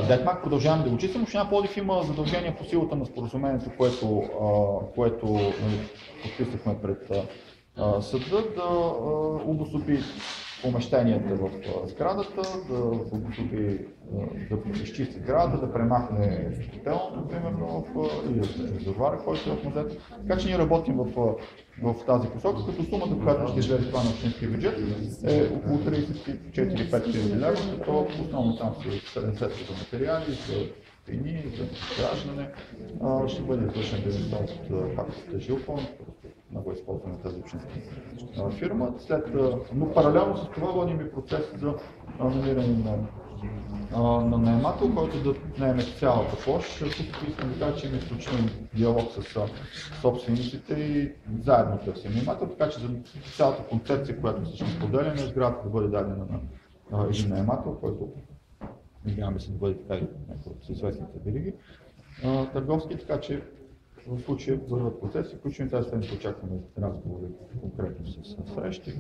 Детмак продължаваме да го чистим. Община Пловдив има задължение по силата на споразумението, което подписахме пред съда, да обособи помещенията в сградата, да изчисти сградата, да премахне строителното, примерно, или резервуара, който е в музеята. Така че ние работим в тази посока, като сумата, която ще излезе това на общинския бюджет, е около 34-5 хиляди лева, като основно там са средства за материали, за пени, за изграждане. Ще бъде извършен дейността от Пакта Жилфонд, много използваме тази общинска фирма. Но паралелно с това водим и процес за намиране на наемател, който да наеме цялата площ. Тук искам да кажа, че има изключителен диалог с собствениците и заедно търсим наемател, така че за цялата концепция, която всъщност споделяме, сградата да бъде дадена на един наемател, който надяваме се да бъде така с известните вериги търговски, така че в случая върват процеси, включваме тази седмица очакваме разговори конкретно с срещи.